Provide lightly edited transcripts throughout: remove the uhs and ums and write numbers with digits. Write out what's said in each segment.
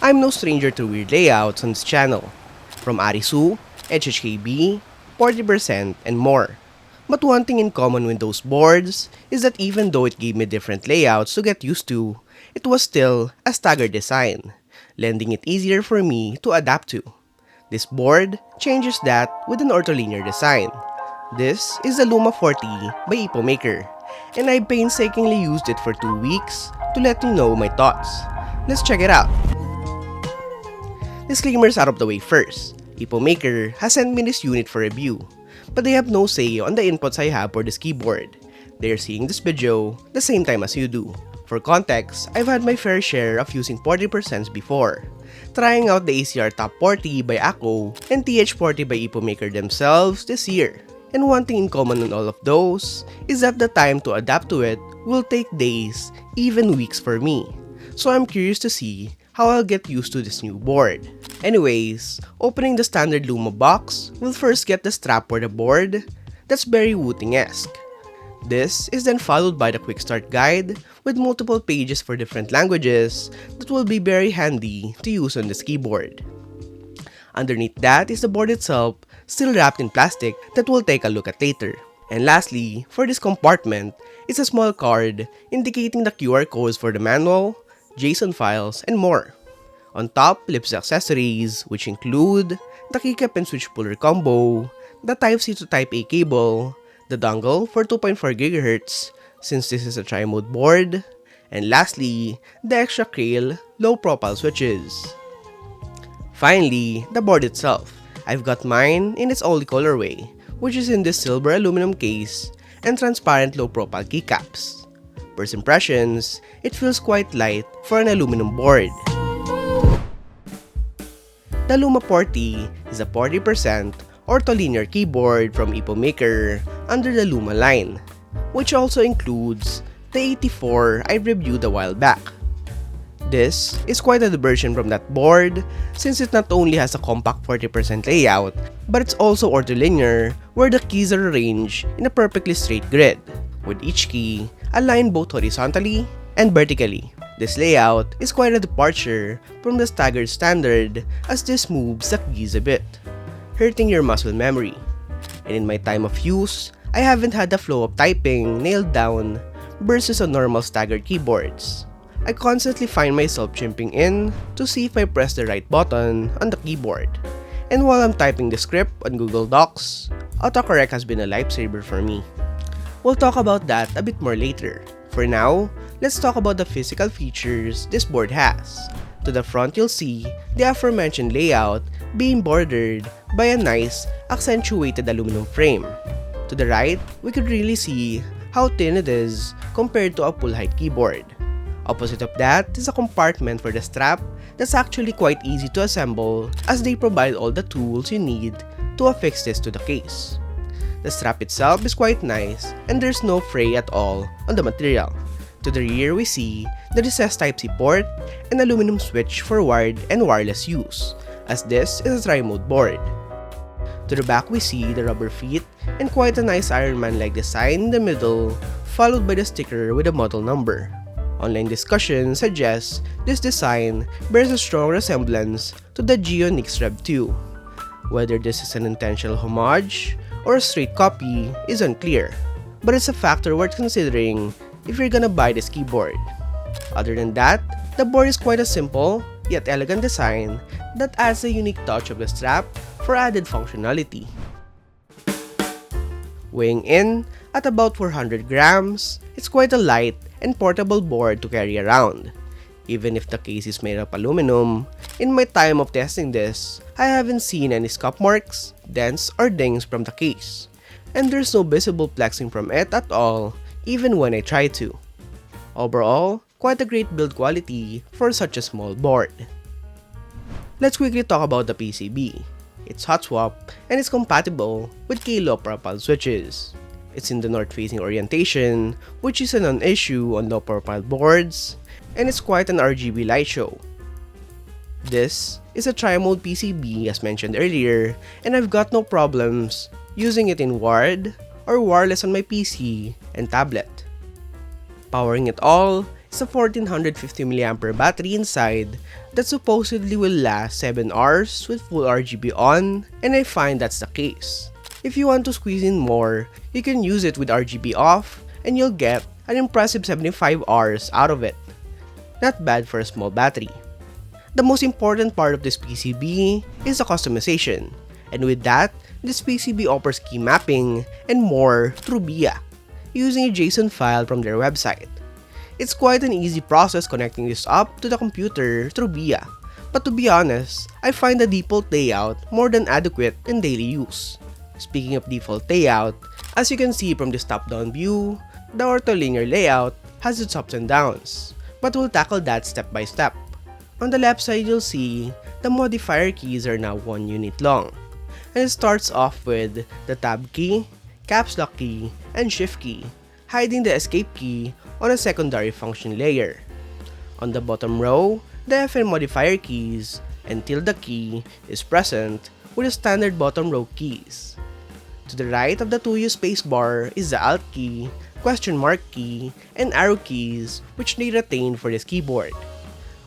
I'm no stranger to weird layouts on this channel, from Arisu, HHKB, 40%, and more. But one thing in common with those boards is that even though it gave me different layouts to get used to, it was still a staggered design, lending it easier for me to adapt to. This board changes that with an ortholinear design. This is the Luma40 by Epomaker, and I painstakingly used it for 2 weeks to let you know my thoughts. Let's check it out. Disclaimers out of the way first. Epomaker has sent me this unit for review, but they have no say on the inputs I have for this keyboard. They are seeing this video the same time as you do. For context, I've had my fair share of using 40% before, trying out the ACR Top 40 by Akko and TH40 by Epomaker themselves this year. And one thing in common on all of those is that the time to adapt to it will take days, even weeks for me. So I'm curious to see how I'll get used to this new board. Anyways, opening the standard Luma box, we'll first get the strap for the board that's very Wooting-esque. This is then followed by the quick start guide with multiple pages for different languages that will be very handy to use on this keyboard. Underneath that is the board itself, still wrapped in plastic that we'll take a look at later. And lastly, for this compartment, is a small card indicating the QR codes for the manual, JSON files, and more. On top, lips accessories, which include the keycap and switch puller combo, the Type-C to Type-A cable, the dongle for 2.4 GHz since this is a tri-mode board, and lastly, the extra Kailh low-profile switches. Finally, the board itself. I've got mine in its only colorway, which is in this silver aluminum case and transparent low-profile keycaps. First impressions, it feels quite light for an aluminum board. The Luma40 is a 40% ortholinear keyboard from Epomaker under the Luma line, which also includes the 84 I reviewed a while back. This is quite a diversion from that board since it not only has a compact 40% layout, but it's also ortholinear where the keys are arranged in a perfectly straight grid, with each key aligned both horizontally and vertically. This layout is quite a departure from the staggered standard as this moves the keys a bit, hurting your muscle memory. And in my time of use, I haven't had the flow of typing nailed down versus on normal staggered keyboards. I constantly find myself chimping in to see if I press the right button on the keyboard. And while I'm typing the script on Google Docs, autocorrect has been a lifesaver for me. We'll talk about that a bit more later. For now, let's talk about the physical features this board has. To the front, you'll see the aforementioned layout being bordered by a nice, accentuated aluminum frame. To the right, we could really see how thin it is compared to a full-height keyboard. Opposite of that is a compartment for the strap that's actually quite easy to assemble as they provide all the tools you need to affix this to the case. The strap itself is quite nice and there's no fray at all on the material. To the rear, we see the recessed Type-C port and aluminum switch for wired and wireless use, as this is a tri-mode board. To the back, we see the rubber feet and quite a nice Iron Man-like design in the middle, followed by the sticker with a model number. Online discussion suggests this design bears a strong resemblance to the Geo Nix Rev 2. Whether this is an intentional homage or a straight copy is unclear, but it's a factor worth considering if you're gonna buy this keyboard. Other than that, the board is quite a simple yet elegant design that adds a unique touch of the strap for added functionality. Weighing in at about 400 grams, it's quite a light and portable board to carry around. Even if the case is made of aluminum, in my time of testing this, I haven't seen any scuff marks, dents, or dings from the case. And there's no visible flexing from it at all, even when I try to. Overall, quite a great build quality for such a small board. Let's quickly talk about the PCB. It's hot swap and it's compatible with Kailh low profile switches. It's in the north-facing orientation, which is a non-issue on low-profile boards, and it's quite an RGB light show. This is a tri-mode PCB as mentioned earlier, and I've got no problems using it in wired or wireless on my PC and tablet. Powering it all is a 1450 mAh battery inside that supposedly will last 7 hours with full RGB on, and I find that's the case. If you want to squeeze in more, you can use it with RGB off, and you'll get an impressive 75 hours out of it. Not bad for a small battery. The most important part of this PCB is the customization, and with that, this PCB offers key mapping and more through VIA, using a JSON file from their website. It's quite an easy process connecting this up to the computer through VIA, but to be honest, I find the default layout more than adequate in daily use. Speaking of default layout, as you can see from this top-down view, the ortholinear layout has its ups and downs, but we'll tackle that step by step. On the left side, you'll see the modifier keys are now 1 unit long, and it starts off with the tab key, caps lock key, and shift key, hiding the escape key on a secondary function layer. On the bottom row, the FN modifier keys and tilde key is present with the standard bottom row keys. To the right of the 2U spacebar is the Alt key, question mark key, and arrow keys which they retain for this keyboard.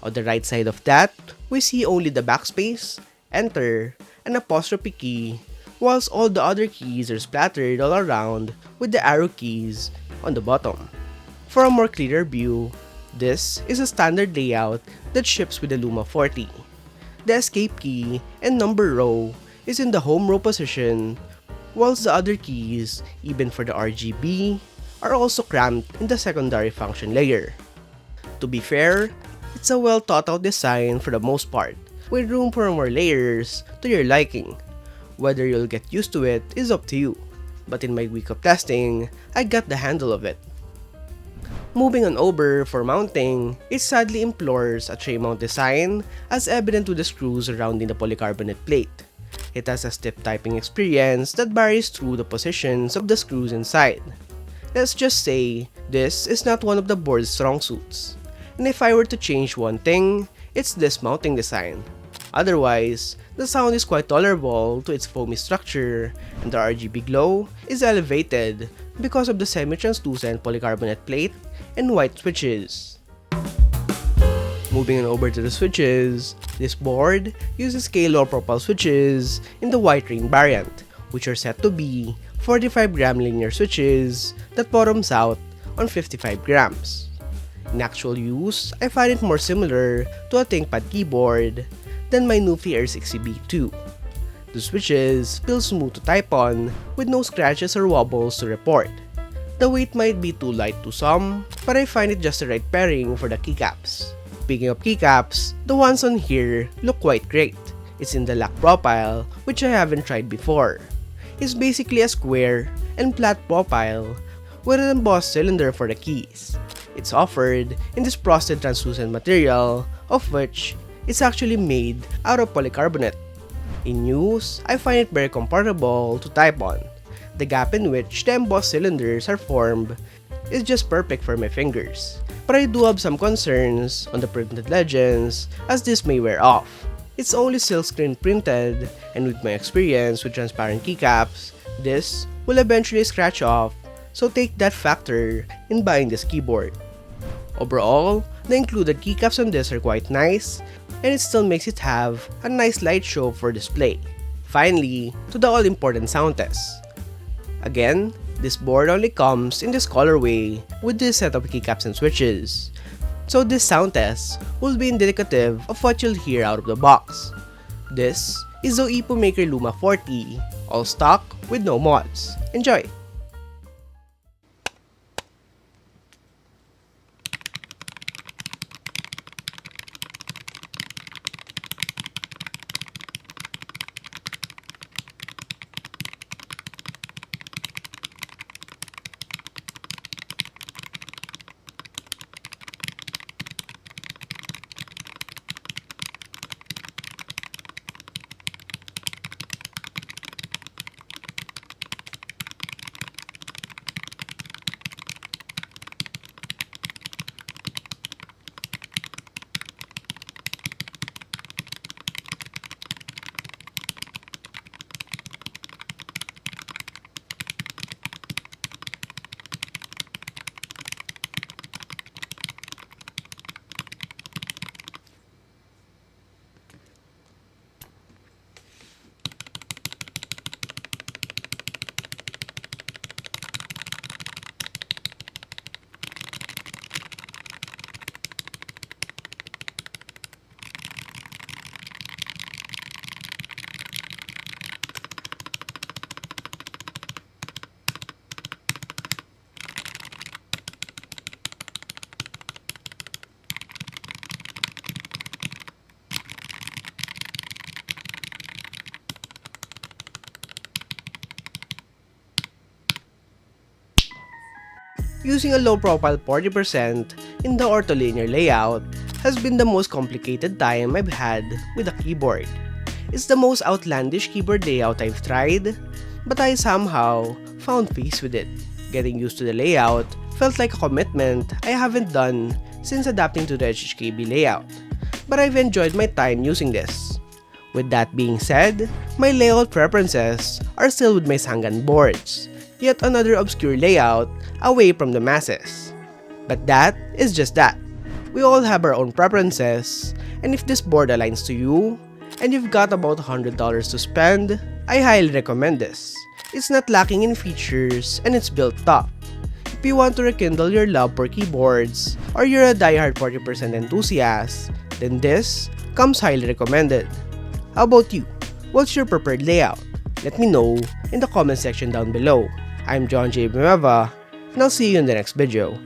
On the right side of that, we see only the backspace, enter, and apostrophe key, whilst all the other keys are splattered all around with the arrow keys on the bottom. For a more clearer view, this is a standard layout that ships with the Luma40. The escape key and number row is in the home row position, whilst the other keys, even for the RGB, are also cramped in the secondary function layer. To be fair, it's a well thought out design for the most part, with room for more layers to your liking. Whether you'll get used to it is up to you, but in my week of testing, I got the handle of it. Moving on over for mounting, it sadly implores a tray mount design as evident with the screws surrounding the polycarbonate plate. It has a stiff typing experience that varies through the positions of the screws inside. Let's just say, this is not one of the board's strong suits. And if I were to change one thing, it's this mounting design. Otherwise, the sound is quite tolerable to its foamy structure, and the RGB glow is elevated because of the semi-translucent polycarbonate plate and white switches. Moving on over to the switches, this board uses Kailh profile switches in the white ring variant, which are set to be 45 gram linear switches that bottoms out on 55 grams. In actual use, I find it more similar to a ThinkPad keyboard than my Nufy Air 60B2. The switches feel smooth to type on with no scratches or wobbles to report. The weight might be too light to some, but I find it just the right pairing for the keycaps. Speaking of keycaps, the ones on here look quite great. It's in the lock profile, which I haven't tried before. It's basically a square and flat profile with an embossed cylinder for the keys. It's offered in this frosted translucent material, of which it's actually made out of polycarbonate. In use, I find it very comfortable to type on. The gap in which the embossed cylinders are formed is just perfect for my fingers. But I do have some concerns on the printed legends as this may wear off. It's only silkscreen printed, and with my experience with transparent keycaps, this will eventually scratch off, so take that factor in buying this keyboard. Overall, the included keycaps on this are quite nice, and it still makes it have a nice light show for display. Finally, to the all-important sound test. Again, this board only comes in this colorway with this set of keycaps and switches. So this sound test will be indicative of what you'll hear out of the box. This is the Epomaker Luma40, all stock with no mods. Enjoy! Using a low-profile 40% in the ortholinear layout has been the most complicated time I've had with a keyboard. It's the most outlandish keyboard layout I've tried, but I somehow found peace with it. Getting used to the layout felt like a commitment I haven't done since adapting to the HHKB layout, but I've enjoyed my time using this. With that being said, my layout preferences are still with my Sangan boards, yet another obscure layout away from the masses. But that is just that. We all have our own preferences, and if this board aligns to you, and you've got about $100 to spend, I highly recommend this. It's not lacking in features, and it's built tough. If you want to rekindle your love for keyboards, or you're a diehard 40% enthusiast, then this comes highly recommended. How about you? What's your preferred layout? Let me know in the comment section down below. I'm John J. Bimeva, and I'll see you in the next video.